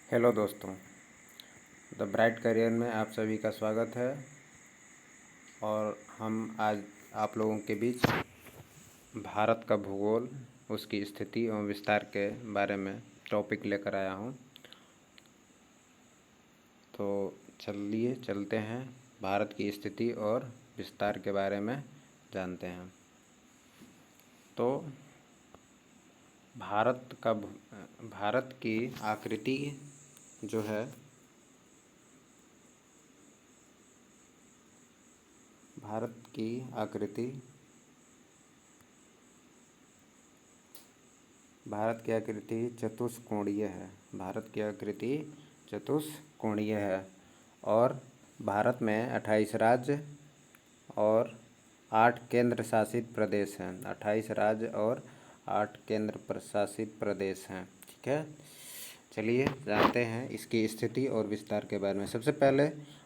Hello दोस्तों, the bright career में आप सभी का स्वागत है। और हम आज आप लोगों के बीच भारत का भूगोल, उसकी स्थिति एवं विस्तार के बारे में टॉपिक लेकर आया हूँ। तो चलिए चलते हैं, भारत की स्थिति और विस्तार के बारे में जानते हैं। तो भारत की आकृति जो है, भारत की आकृति चतुष्कोणीय है। भारत की आकृति चतुष्कोणीय है और भारत में 28 राज्य और 8 केंद्र शासित प्रदेश हैं। 28 राज्य और 8 केंद्र प्रशासित प्रदेश हैं। ठीक है, चलिए जानते हैं इसकी स्थिति और विस्तार के बारे में। सबसे पहले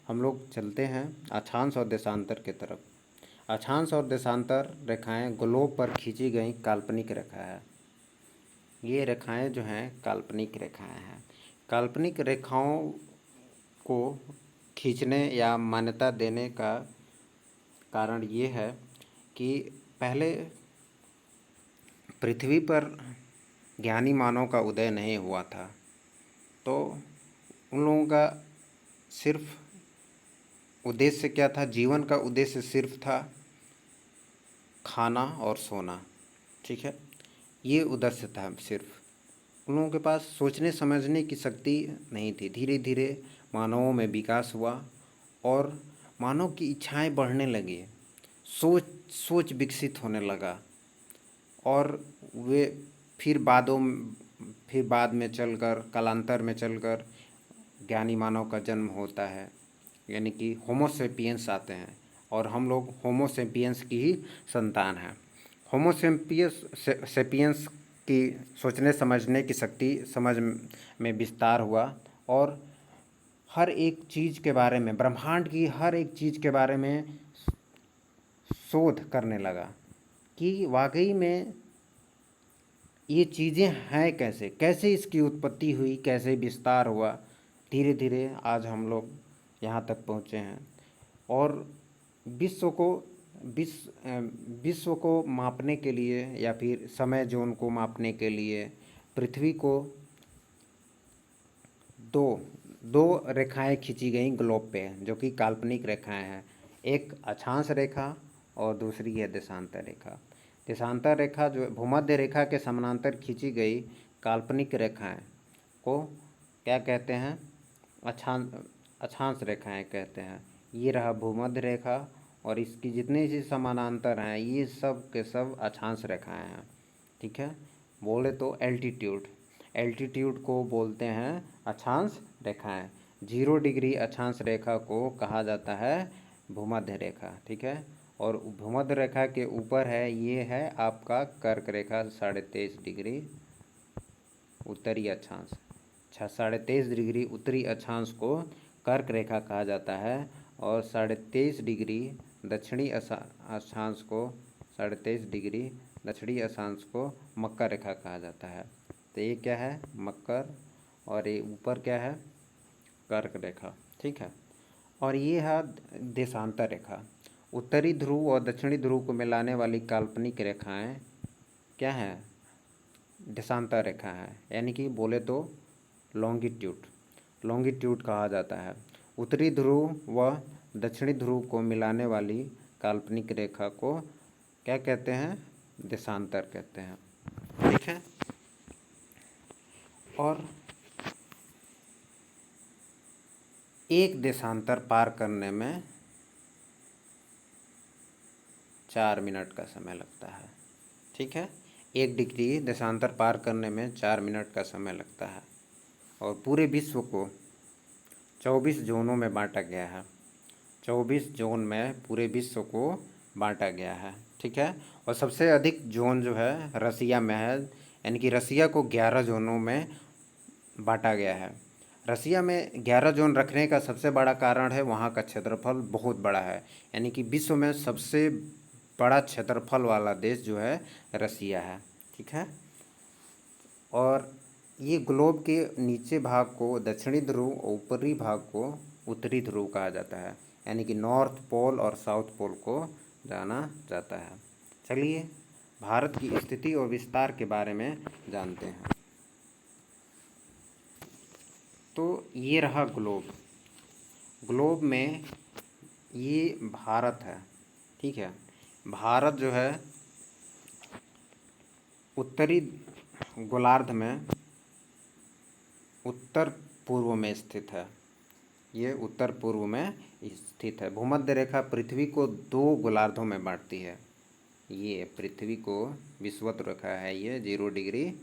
हम लोग चलते हैं अक्षांश और देशांतर की तरफ। अक्षांश और देशांतर रेखाएं ग्लोब पर खींची गई काल्पनिक रेखा है। ये रेखाएं जो हैं काल्पनिक रेखाएं हैं। काल्पनिक रेखाओं को खींचने या मान्यता देने का कारण ये है कि पहले पृथ्वी पर ज्ञानी मानव का उदय नहीं हुआ था, तो उन लोगों का सिर्फ उद्देश्य क्या था? जीवन का उद्देश्य सिर्फ था खाना और सोना। ठीक है, ये उद्देश्य था सिर्फ। उन लोगों के पास सोचने समझने की शक्ति नहीं थी। धीरे धीरे मानवों में विकास हुआ और मानव की इच्छाएं बढ़ने लगी, सोच विकसित होने लगा और वे फिर बाद में चलकर, कालांतर में चलकर ज्ञानी मानव का जन्म होता है, यानी कि होमो सेपियंस आते हैं और हम लोग होमो सेपियंस की ही संतान हैं। होमो सेपियंस की सोचने समझने की शक्ति समझ में विस्तार हुआ और हर एक चीज़ के बारे में, ब्रह्मांड की हर एक चीज़ के बारे में शोध करने लगा कि वाकई में ये चीज़ें हैं कैसे इसकी उत्पत्ति हुई, कैसे विस्तार हुआ। धीरे धीरे आज हम लोग यहाँ तक पहुँचे हैं और विश्व को मापने के लिए या फिर समय जोन को मापने के लिए पृथ्वी को दो रेखाएं खींची गई ग्लोब पे, जो कि काल्पनिक रेखाएं हैं। एक अक्षांश रेखा और दूसरी है देशांतर रेखा। देशांतर रेखा जो भूमध्य रेखा के समानांतर खींची गई काल्पनिक रेखाएं को क्या कहते हैं? अक्षांश रेखाएं कहते हैं। ये रहा भूमध्य रेखा और इसकी जितने भी समानांतर हैं ये सब के सब अक्षांश रेखाएं हैं। ठीक है, बोले तो एल्टीट्यूड को बोलते हैं अक्षांश रेखाएं। 0 डिग्री अक्षांश रेखा को कहा जाता है भूमध्य रेखा। ठीक है, और भूमध्य रेखा के ऊपर है, ये है आपका कर्क रेखा 23.5 डिग्री उत्तरी अक्षांश। 23.5 डिग्री उत्तरी अक्षांश को कर्क रेखा कहा जाता है और 23.5 डिग्री दक्षिणी अक्षांश को 23.5 डिग्री दक्षिणी अक्षांश को मकर रेखा कहा जाता है। तो ये क्या है? मकर, और ये ऊपर क्या है? कर्क रेखा। ठीक है, और ये है देशांतर रेखा। उत्तरी ध्रुव और दक्षिणी ध्रुव को मिलाने वाली काल्पनिक रेखाएं क्या हैं? देशांतर रेखा है, यानी कि बोले तो लॉन्गिट्यूड कहा जाता है। उत्तरी ध्रुव व दक्षिणी ध्रुव को मिलाने वाली काल्पनिक रेखा को क्या कहते हैं? देशांतर कहते हैं। ठीक है, और एक देशांतर पार करने में 4 मिनट का समय लगता है। ठीक है, 1 डिग्री देशांतर पार करने में 4 मिनट का समय लगता है और पूरे विश्व को 24 जोनों में बांटा गया है। 24 जोन में पूरे विश्व को बांटा गया है। ठीक है, और सबसे अधिक जोन जो है रसिया में है, यानी कि रसिया को 11 जोनों में बांटा गया है। रसिया में 11 जोन रखने का सबसे बड़ा कारण है वहाँ का क्षेत्रफल बहुत बड़ा है, यानी कि विश्व में सबसे बड़ा क्षेत्रफल वाला देश जो है रसिया है। ठीक है, और ये ग्लोब के नीचे भाग को दक्षिणी ध्रुव और ऊपरी भाग को उत्तरी ध्रुव कहा जाता है, यानी कि नॉर्थ पोल और साउथ पोल को जाना जाता है। चलिए भारत की स्थिति और विस्तार के बारे में जानते हैं। तो ये रहा ग्लोब। ग्लोब में ये भारत है, ठीक है। भारत जो है उत्तरी गोलार्ध में उत्तर पूर्व में स्थित है। ये उत्तर पूर्व में स्थित है। भूमध्य रेखा पृथ्वी को 2 गोलार्धों में बांटती है। ये पृथ्वी को विषुवत रेखा है, ये 0 डिग्री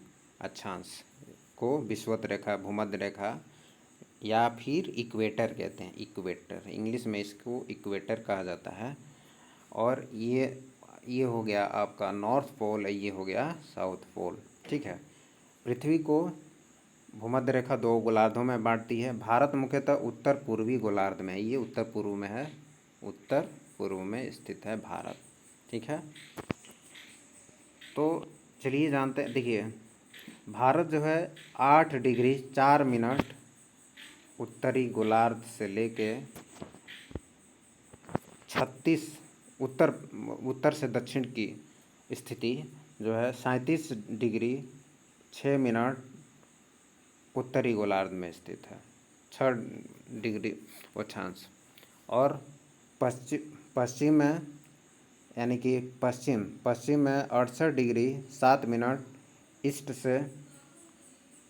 अक्षांश को विषुवत रेखा, भूमध्य रेखा या फिर इक्वेटर कहते हैं। इक्वेटर इंग्लिश में इसको इक्वेटर कहा जाता है। और ये हो गया आपका नॉर्थ पोल, ये हो गया साउथ पोल, ठीक है। पृथ्वी को भूमध्य रेखा 2 गोलार्धों में बांटती है। भारत मुख्यतः उत्तर पूर्वी गोलार्ध में है, ये उत्तर पूर्व में है, उत्तर पूर्व में स्थित है भारत, ठीक है। तो चलिए जानते हैं। देखिए भारत जो है 8 डिग्री 4 मिनट उत्तरी गोलार्ध से लेके 36 उत्तर से दक्षिण की स्थिति जो है 37 डिग्री 6 मिनट उत्तरी गोलार्ध में स्थित है, 6 डिग्री अक्षांश। और पश्चिम में, यानी कि पश्चिम में 68 डिग्री 7 मिनट ईस्ट से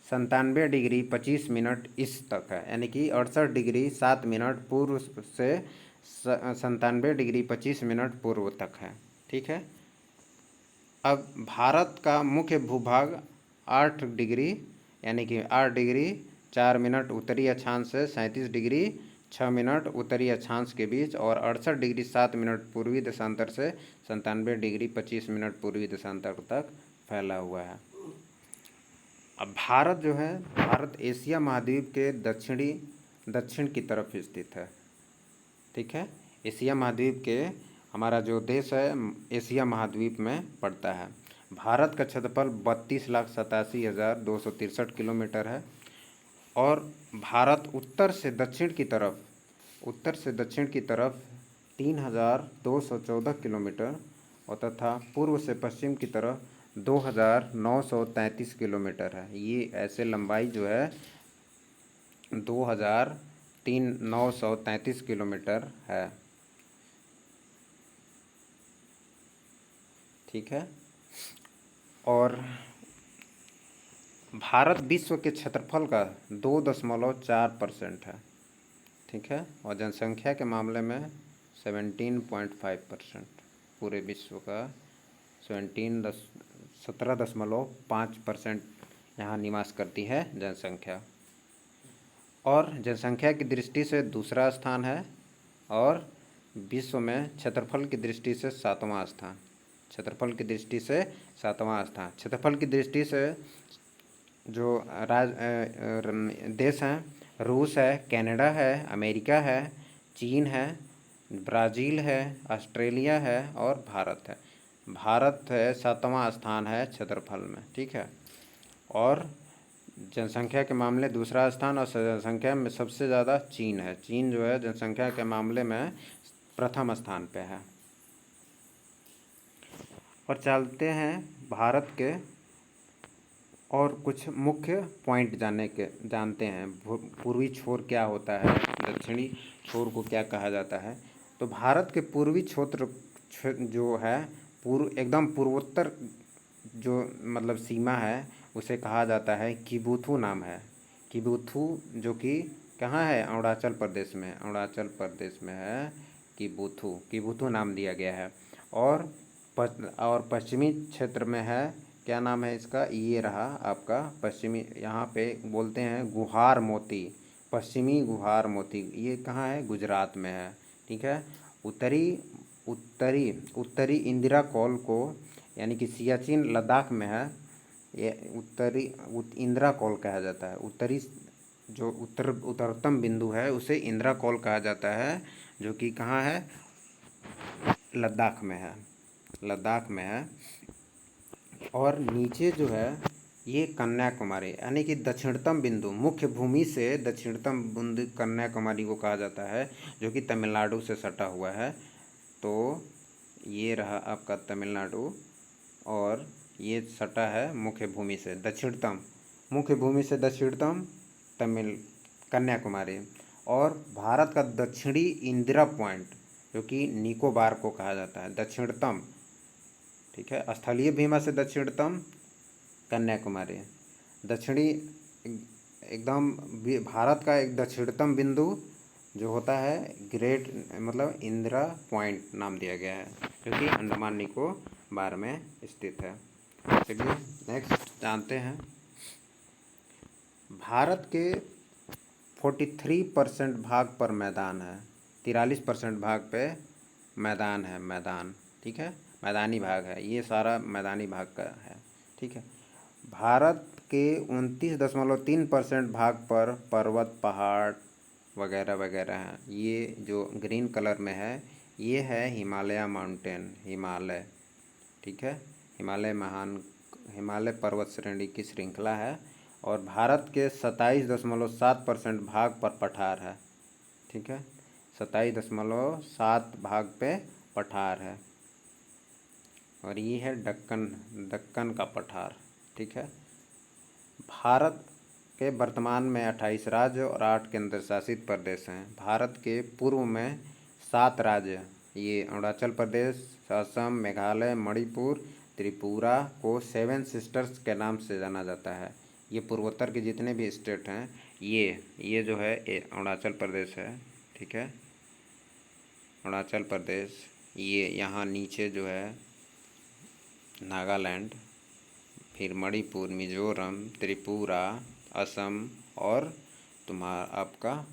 97 डिग्री 25 मिनट ईस्ट तक है, यानी कि 68 डिग्री 7 मिनट पूर्व से 97 डिग्री 25 मिनट पूर्व तक है, ठीक है। अब भारत का मुख्य भूभाग 8 डिग्री, यानी कि 8 डिग्री 4 मिनट उत्तरी अक्षांश से 37 डिग्री 6 मिनट उत्तरी अक्षांश के बीच और 68 डिग्री 7 मिनट पूर्वी देशांतर से 97 डिग्री 25 मिनट पूर्वी देशांतर तक फैला हुआ है। अब भारत जो है, भारत एशिया महाद्वीप के दक्षिण की तरफ स्थित है, ठीक है। एशिया महाद्वीप के हमारा जो देश है एशिया महाद्वीप में पड़ता है। भारत का क्षेत्रफल 32,87,263 किलोमीटर है और भारत उत्तर से दक्षिण की तरफ 3,214 किलोमीटर और तथा पूर्व से पश्चिम की तरफ 2,933 किलोमीटर है। ये ऐसे लंबाई जो है 2,933 किलोमीटर है, ठीक है। और भारत विश्व के क्षेत्रफल का 2.4% है, ठीक है। और जनसंख्या के मामले में 17.5%, पूरे विश्व का 17.5% यहाँ निवास करती है जनसंख्या। और जनसंख्या की दृष्टि से दूसरा स्थान है और विश्व में क्षेत्रफल की दृष्टि से 7वां स्थान। क्षेत्रफल की दृष्टि से 7वां स्थान। क्षेत्रफल की दृष्टि से जो देश हैं, रूस है, कनाडा है, अमेरिका है, चीन है, ब्राज़ील है, ऑस्ट्रेलिया है और भारत है। भारत है 7वां स्थान है क्षेत्रफल में, ठीक है। और जनसंख्या के मामले दूसरा स्थान और जनसंख्या में सबसे ज़्यादा चीन है। चीन जो है जनसंख्या के मामले में प्रथम स्थान पे है। और चलते हैं भारत के और कुछ मुख्य पॉइंट जानते हैं। पूर्वी छोर क्या होता है, दक्षिणी छोर को क्या कहा जाता है। तो भारत के पूर्वी क्षेत्र जो है एकदम पूर्वोत्तर जो मतलब सीमा है उसे कहा जाता है किबुथु नाम है। किबुथु जो कि कहाँ है, अरुणाचल प्रदेश में, अरुणाचल प्रदेश में है किबुथु नाम दिया गया है। और पश्चिमी क्षेत्र में है, क्या नाम है इसका, ये रहा आपका पश्चिमी, यहाँ पे बोलते हैं गुहार मोती, पश्चिमी गुहार मोती। ये कहाँ है, गुजरात में है, ठीक है। उत्तरी इंदिरा कॉल को, यानी कि सियाचिन लद्दाख में है, ये इंदिरा कॉल कहा जाता है। उत्तरी जो उत्तरतम बिंदु है उसे इंदिरा कॉल कहा जाता है, जो कि कहाँ है, लद्दाख में है, लद्दाख में है। और नीचे जो है ये कन्याकुमारी यानी कि दक्षिणतम बिंदु, मुख्य भूमि से दक्षिणतम बिंदु कन्याकुमारी को कहा जाता है, जो कि तमिलनाडु से सटा हुआ है। तो ये रहा आपका तमिलनाडु, और ये सटा है मुख्य भूमि से दक्षिणतम, मुख्य भूमि से दक्षिणतम तमिल कन्याकुमारी। और भारत का दक्षिणी इंदिरा पॉइंट, जो कि निकोबार को कहा जाता है दक्षिणतम, ठीक है। स्थलीय सीमा से दक्षिणतम कन्याकुमारी, दक्षिणी एकदम भारत का एक दक्षिणतम बिंदु जो होता है ग्रेट, मतलब इंदिरा पॉइंट नाम दिया गया है, जो कि अंडमान निकोबार में स्थित है। चलिए नेक्स्ट जानते हैं। भारत के 43% भाग पर मैदान है, 43% भाग पे मैदान है, मैदान, ठीक है, मैदानी भाग है, ये सारा मैदानी भाग का है, ठीक है। भारत के 29.3% भाग पर पर्वत, पहाड़ वगैरह वगैरह हैं। ये जो ग्रीन कलर में है ये है हिमालय माउंटेन, हिमालय, ठीक है, हिमालय पर्वत श्रेणी की श्रृंखला है। और भारत के 27.7% भाग पर पठार है, ठीक है, 27.7 भाग पे पठार है। और ये है दक्कन का पठार, ठीक है। भारत के वर्तमान में 28 राज्य और 8 केंद्र शासित प्रदेश हैं। भारत के पूर्व में 7 राज्य, ये अरुणाचल प्रदेश, असम, मेघालय, मणिपुर, त्रिपुरा को 7 सिस्टर्स के नाम से जाना जाता है। ये पूर्वोत्तर के जितने भी स्टेट हैं, ये जो है ये अरुणाचल प्रदेश है, ठीक है, अरुणाचल प्रदेश। ये यहाँ नीचे जो है नागालैंड, फिर मणिपुर, मिजोरम, त्रिपुरा, असम और तुम्हारा आपका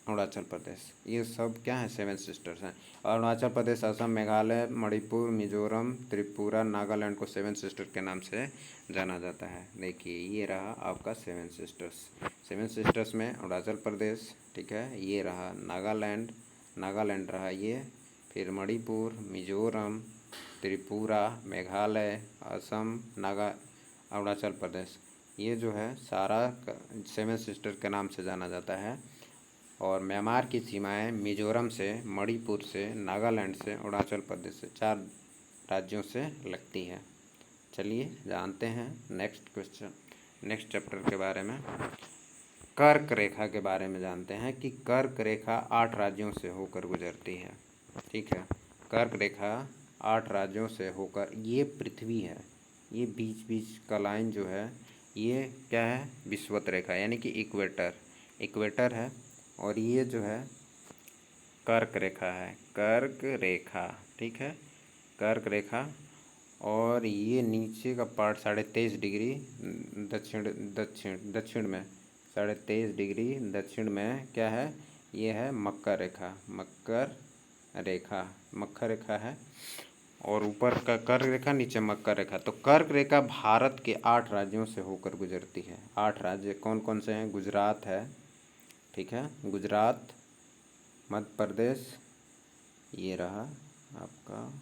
अरुणाचल प्रदेश, ये सब क्या है 7 सिस्टर्स हैं। अरुणाचल प्रदेश, असम, मेघालय, मणिपुर, मिजोरम, त्रिपुरा, नागालैंड को 7 सिस्टर के नाम से जाना जाता है। देखिए ये रहा आपका 7 सिस्टर्स। 7 सिस्टर्स में अरुणाचल प्रदेश, ठीक है, ये रहा नागालैंड रहा ये, फिर मणिपुर, मिजोरम, त्रिपुरा, मेघालय, असम, अरुणाचल प्रदेश, ये जो है सारा 7 सिस्टर के नाम से जाना जाता है। और म्यांमार की सीमाएं मिजोरम से, मणिपुर से, नागालैंड से, अरुणाचल प्रदेश से, 4 राज्यों से लगती है। चलिए जानते हैं नेक्स्ट क्वेश्चन, नेक्स्ट चैप्टर के बारे में। कर्क रेखा के बारे में जानते हैं कि कर्क रेखा 8 राज्यों से होकर गुजरती है, ठीक है। कर्क रेखा 8 राज्यों से होकर, ये पृथ्वी है, ये बीच बीच का लाइन जो है ये क्या है, विषुवत रेखा यानी कि इक्वेटर है। और ये जो है कर्क रेखा है, कर्क रेखा, ठीक है, कर्क रेखा। और ये नीचे का पार्ट 23.5 डिग्री दक्षिण में, 23.5 डिग्री दक्षिण में क्या है, ये है मकर रेखा है। और ऊपर का कर्क रेखा, नीचे मकर रेखा। तो कर्क रेखा भारत के 8 राज्यों से होकर गुजरती है। 8 राज्य कौन कौन से हैं? गुजरात है, ठीक है, गुजरात, मध्य प्रदेश, ये रहा आपका,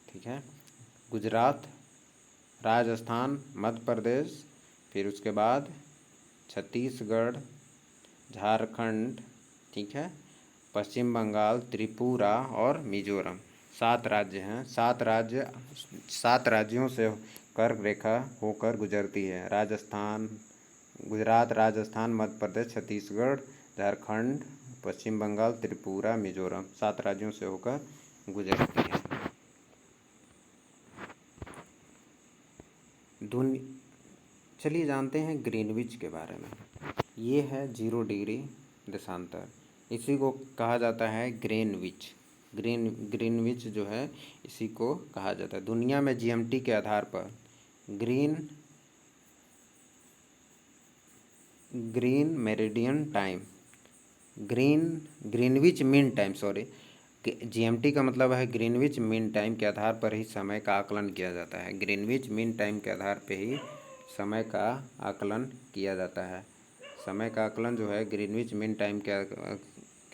ठीक है, गुजरात, राजस्थान, मध्य प्रदेश, फिर उसके बाद छत्तीसगढ़, झारखंड, ठीक है, पश्चिम बंगाल, त्रिपुरा और मिजोरम। 7 राज्य हैं, 7 राज्यों से कर्क रेखा होकर गुजरती है। गुजरात, राजस्थान, मध्य प्रदेश, छत्तीसगढ़, झारखंड, पश्चिम बंगाल, त्रिपुरा, मिजोरम, 7 राज्यों से होकर गुजरती है। चलिए जानते हैं ग्रीनविच के बारे में। ये है 0 डिग्री देशांतर, इसी को कहा जाता है ग्रीनविच जो है इसी को कहा जाता है। दुनिया में जीएमटी के आधार पर ग्रीनविच मीन टाइम, जीएमटी का मतलब है ग्रीनविच मीन टाइम के आधार पर ही समय का आकलन किया जाता है। ग्रीनविच मीन टाइम के आधार पर ही समय का आकलन किया जाता है। समय का आकलन जो है ग्रीनविच मीन टाइम के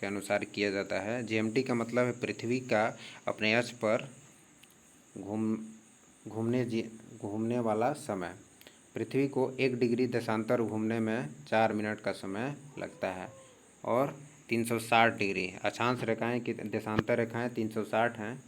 अनुसार किया जाता है। जीएमटी का मतलब है पृथ्वी का अपने अक्ष पर घूमने वाला समय। पृथ्वी को 1 डिग्री देशांतर घूमने में 4 मिनट का समय लगता है। और 360 डिग्री अक्षांश रेखाएं की देशांतर रेखाएं 360 हैं,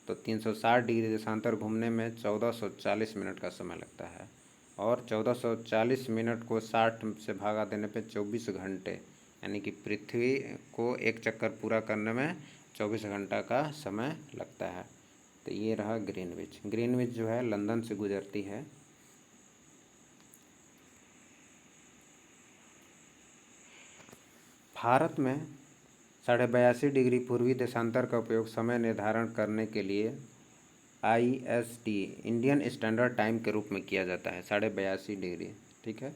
तो 360 डिग्री देशांतर घूमने में 1440 मिनट का समय लगता है। और 1440 मिनट को 60 से भागा देने पे 24 घंटे, यानी कि पृथ्वी को एक चक्कर पूरा करने में 24 घंटा का समय लगता है। तो ये रहा ग्रीनविच। ग्रीनविच जो है लंदन से गुजरती है। भारत में 82.5 डिग्री पूर्वी देशांतर का उपयोग समय निर्धारण करने के लिए IST इंडियन स्टैंडर्ड टाइम के रूप में किया जाता है। 82.5 डिग्री, ठीक है,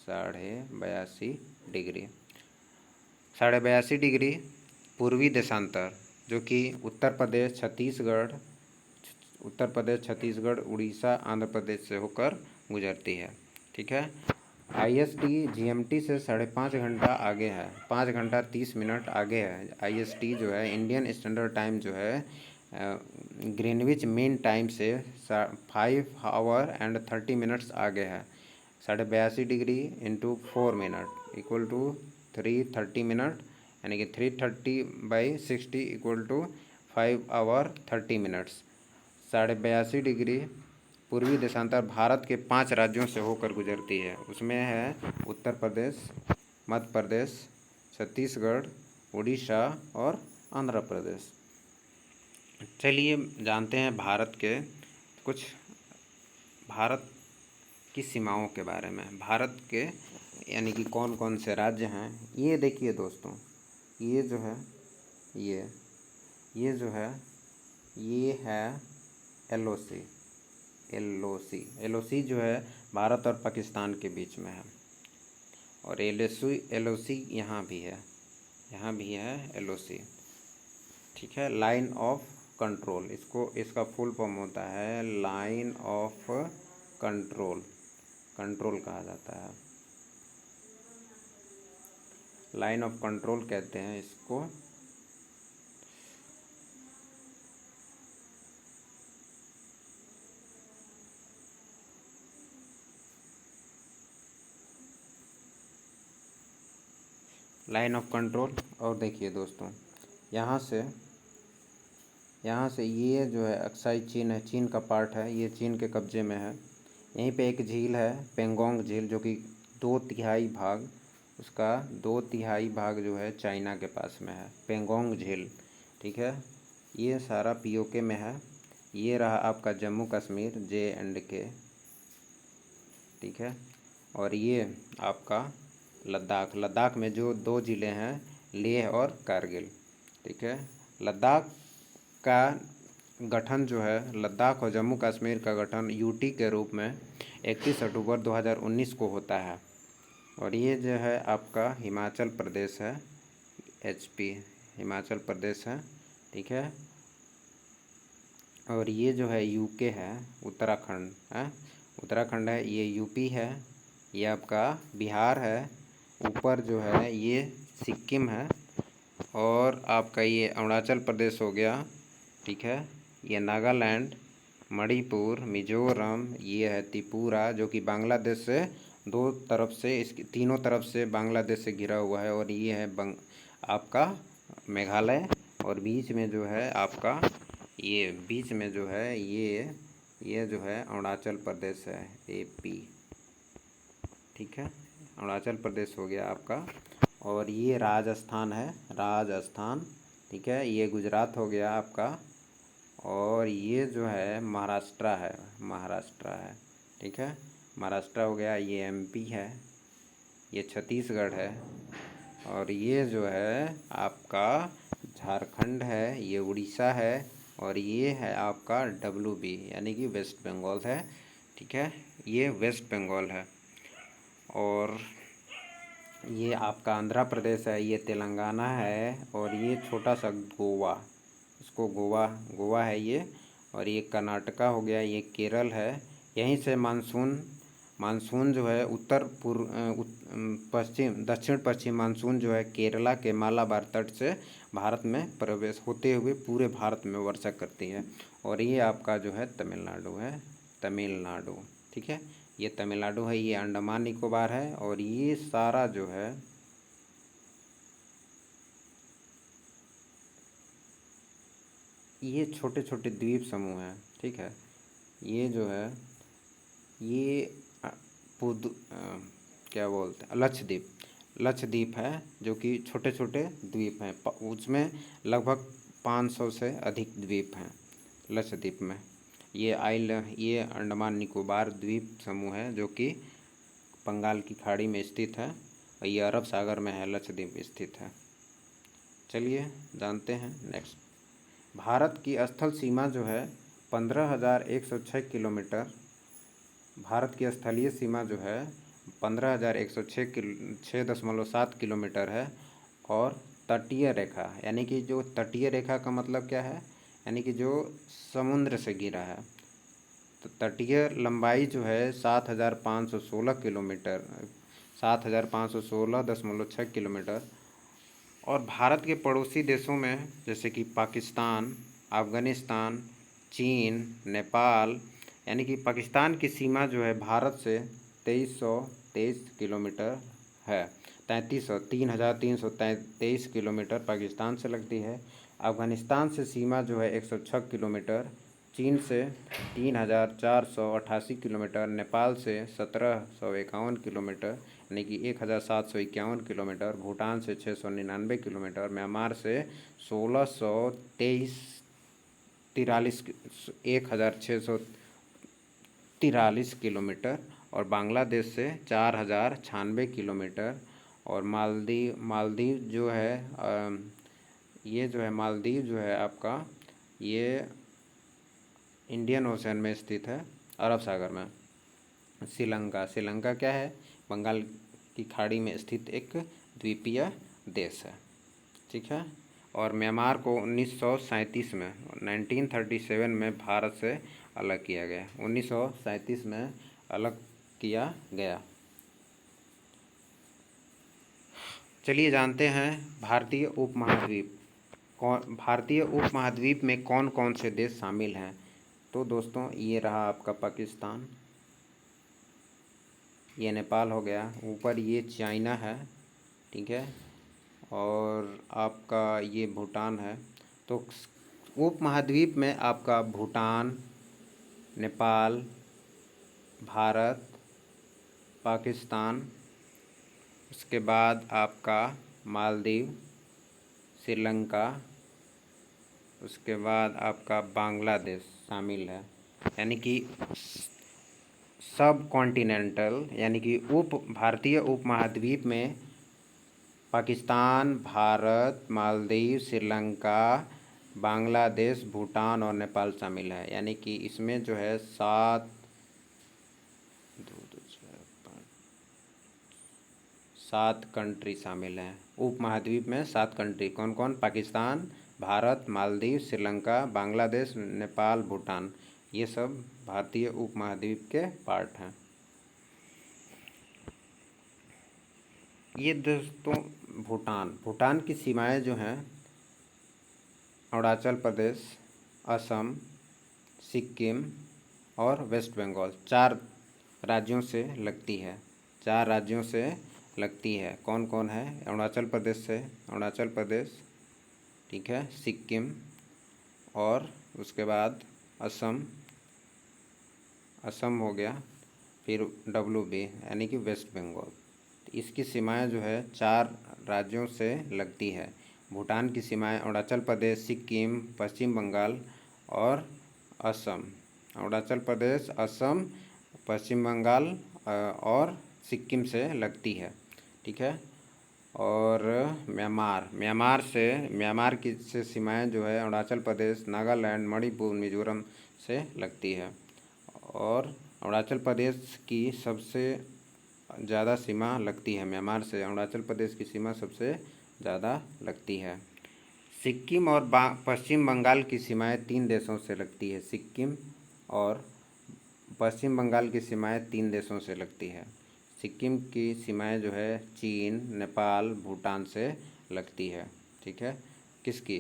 82.5 डिग्री। 82.5 डिग्री पूर्वी देशांतर जो कि उत्तर प्रदेश, छत्तीसगढ़, उड़ीसा, आंध्र प्रदेश से होकर गुजरती है, ठीक है। IST GMT से 5.5 घंटा आगे है, 5 घंटा 30 मिनट आगे है। IST जो है इंडियन स्टैंडर्ड टाइम जो है ग्रीनविच मीन टाइम से 5 आवर एंड 30 मिनट्स आगे है। 82.5 degree into 4 minute equal to 330 minute, यानी कि 330/60 equal to 5 hour 30 minutes. 82.5 degree पूर्वी देशांतर भारत के 5 राज्यों से होकर गुजरती है। उसमें है उत्तर प्रदेश, मध्य प्रदेश, छत्तीसगढ़, उड़ीसा और आंध्र प्रदेश। चलिए जानते हैं भारत की सीमाओं के बारे में। भारत के यानी कि कौन कौन से राज्य हैं, ये देखिए दोस्तों। ये जो है ये जो है ये है LOC जो है भारत और पाकिस्तान के बीच में है। और LOC यहाँ भी है LOC, ठीक है। लाइन ऑफ कंट्रोल, इसका फुल फॉर्म होता है लाइन ऑफ कंट्रोल कहा जाता है। लाइन ऑफ कंट्रोल कहते हैं इसको। Line of control. और देखिए दोस्तों, यहाँ से ये जो है अक्साई चीन है, चीन का पार्ट है, ये चीन के कब्जे में है। यहीं पे एक झील है पेंगोंग झील, जो कि 2/3 भाग जो है चाइना के पास में है, पेंगोंग झील, ठीक है। ये सारा POK में है। ये रहा आपका जम्मू कश्मीर JNK, ठीक है। और ये आपका लद्दाख में जो 2 ज़िले हैं, लेह और कारगिल, ठीक है। लद्दाख का गठन जो है, लद्दाख और जम्मू कश्मीर का गठन UT के रूप में 31 अक्टूबर 2019 को होता है। और ये जो है आपका हिमाचल प्रदेश है, HP हिमाचल प्रदेश है, ठीक है। और ये जो है UK है, उत्तराखंड है, ये UP है, ये आपका बिहार है, ऊपर जो है ये सिक्किम है, और आपका ये अरुणाचल प्रदेश हो गया, ठीक है। ये नागालैंड, मणिपुर, मिजोरम, ये है त्रिपुरा, जो कि बांग्लादेश से इसकी तीनों तरफ से बांग्लादेश से घिरा हुआ है। और ये है आपका मेघालय, और बीच में जो है आपका ये जो है अरुणाचल प्रदेश है, AP, ठीक है। अरुणाचल प्रदेश हो गया आपका। और ये राजस्थान है, ठीक है। ये गुजरात हो गया आपका। और ये जो है महाराष्ट्र है, ठीक है। महाराष्ट्र हो गया। ये MP है, ये छत्तीसगढ़ है, और ये जो है आपका झारखंड है, ये उड़ीसा है, और ये है आपका WB यानी कि वेस्ट बंगाल है, ठीक है। ये वेस्ट बंगाल है। और ये आपका आंध्र प्रदेश है, ये तेलंगाना है, और ये छोटा सा गोवा, इसको गोवा है ये। और ये कर्नाटका हो गया, ये केरल है। यहीं से मानसून जो है दक्षिण पश्चिम मानसून जो है केरला के मालाबार तट से भारत में प्रवेश होते हुए पूरे भारत में वर्षा करती है। और ये आपका जो है तमिलनाडु है, तमिलनाडु। ठीक है, ये तमिलनाडु है, ये अंडमान निकोबार है, और ये सारा जो है ये छोटे छोटे द्वीप समूह हैं। ठीक है, ये जो है ये अ, पुदु क्या बोलते हैं, लक्षद्वीप, लक्षद्वीप है, जो कि छोटे छोटे द्वीप हैं। उसमें लगभग 500 से अधिक द्वीप हैं लक्षद्वीप में। ये अंडमान निकोबार द्वीप समूह है, जो कि बंगाल की खाड़ी में स्थित है, और ये अरब सागर में है, लक्षद्वीप स्थित है। चलिए जानते हैं नेक्स्ट। भारत की स्थल सीमा जो है 15,106 किलोमीटर। भारत की स्थलीय सीमा जो है 15,106.7 किलोमीटर है। और तटीय रेखा, यानी कि जो तटीय रेखा का मतलब क्या है, यानी कि जो समुद्र से घिरा है। तो तटीय लंबाई जो है 7,516 किलोमीटर, 7,516.6 किलोमीटर। और भारत के पड़ोसी देशों में जैसे कि पाकिस्तान, अफ़गानिस्तान, चीन, नेपाल, यानी कि पाकिस्तान की सीमा जो है भारत से 2323 किलोमीटर है। 3,323 किलोमीटर पाकिस्तान से लगती है। अफ़गानिस्तान से सीमा जो है 106 किलोमीटर। चीन से 3,488 किलोमीटर, नेपाल से 1,751 किलोमीटर यानी कि 1,751 किलोमीटर, भूटान से 699 किलोमीटर, म्यांमार से 1,643 किलोमीटर, और बांग्लादेश से 4,096 किलोमीटर। और मालदीव जो है ये जो है मालदीव जो है आपका, ये इंडियन ओशन में स्थित है, अरब सागर में। श्रीलंका क्या है, बंगाल की खाड़ी में स्थित एक द्वीपीय देश है। ठीक है, और म्यांमार को 1937 में 1937 में भारत से अलग किया गया, 1937 में अलग किया गया। चलिए जानते हैं भारतीय उपमहाद्वीप में कौन कौन से देश शामिल हैं। तो दोस्तों ये रहा आपका पाकिस्तान, ये नेपाल हो गया, ऊपर ये चाइना है। ठीक है, और आपका ये भूटान है। तो उपमहाद्वीप में आपका भूटान, नेपाल, भारत, पाकिस्तान, उसके बाद आपका मालदीव, श्रीलंका, उसके बाद आपका बांग्लादेश शामिल है। यानी कि सब कॉन्टिनेंटल, यानी कि भारतीय उपमहाद्वीप में पाकिस्तान, भारत, मालदीव, श्रीलंका, बांग्लादेश, भूटान और नेपाल शामिल है। यानी कि इसमें जो है 7 कंट्री शामिल हैं। उपमहाद्वीप में 7 कंट्री कौन कौन, पाकिस्तान, भारत, मालदीव, श्रीलंका, बांग्लादेश, नेपाल, भूटान, ये सब भारतीय उपमहाद्वीप के पार्ट हैं। ये दोस्तों भूटान की सीमाएं जो हैं अरुणाचल प्रदेश, असम, सिक्किम और वेस्ट बंगाल, 4 राज्यों से लगती है। 4 राज्यों से लगती है। कौन कौन है, अरुणाचल प्रदेश, ठीक है, सिक्किम, और उसके बाद असम हो गया, फिर WB यानी कि वेस्ट बंगाल। इसकी सीमाएं जो है 4 राज्यों से लगती है। भूटान की सीमाएं अरुणाचल प्रदेश, सिक्किम, पश्चिम बंगाल और असम। अरुणाचल प्रदेश, असम, पश्चिम बंगाल और सिक्किम से लगती है। ठीक है, और म्यांमार की से सीमाएं जो है अरुणाचल प्रदेश, नागालैंड, मणिपुर, मिजोरम से लगती है। और अरुणाचल प्रदेश की सबसे ज़्यादा सीमा लगती है म्यांमार से, अरुणाचल प्रदेश की सीमा सबसे ज़्यादा लगती है। सिक्किम और पश्चिम बंगाल की सीमाएं 3 देशों से लगती है। सिक्किम और पश्चिम बंगाल की सीमाएं 3 देशों से लगती है। सिक्किम की सीमाएं जो है चीन, नेपाल, भूटान से लगती है। ठीक है, किसकी,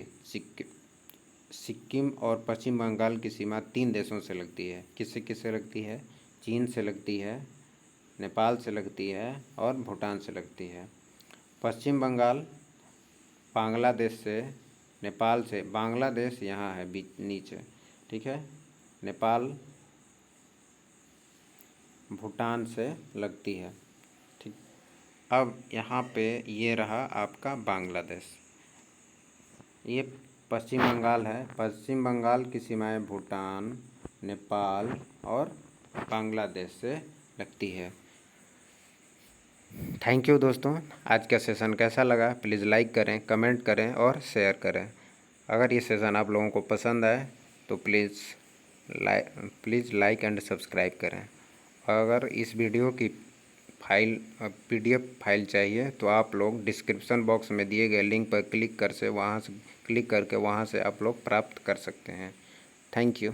सिक्किम और पश्चिम बंगाल की सीमा 3 देशों से लगती है। किससे किससे लगती है? चीन से लगती है, नेपाल से लगती है और भूटान से लगती है। पश्चिम बंगाल बांग्लादेश से, नेपाल से, बांग्लादेश यहाँ है बीच नीचे, ठीक है, नेपाल भूटान से लगती है, ठीक। अब यहाँ पे ये रहा आपका बांग्लादेश, ये पश्चिम बंगाल है। पश्चिम बंगाल की सीमाएं भूटान, नेपाल और बांग्लादेश से लगती है। थैंक यू दोस्तों, आज का सेशन कैसा लगा प्लीज़ लाइक करें, कमेंट करें और शेयर करें। अगर ये सेशन आप लोगों को पसंद आए तो प्लीज़ लाइक एंड सब्सक्राइब करें। अगर इस वीडियो की PDF फाइल चाहिए तो आप लोग डिस्क्रिप्शन बॉक्स में दिए गए लिंक पर क्लिक करके वहाँ से आप लोग प्राप्त कर सकते हैं। Thank you.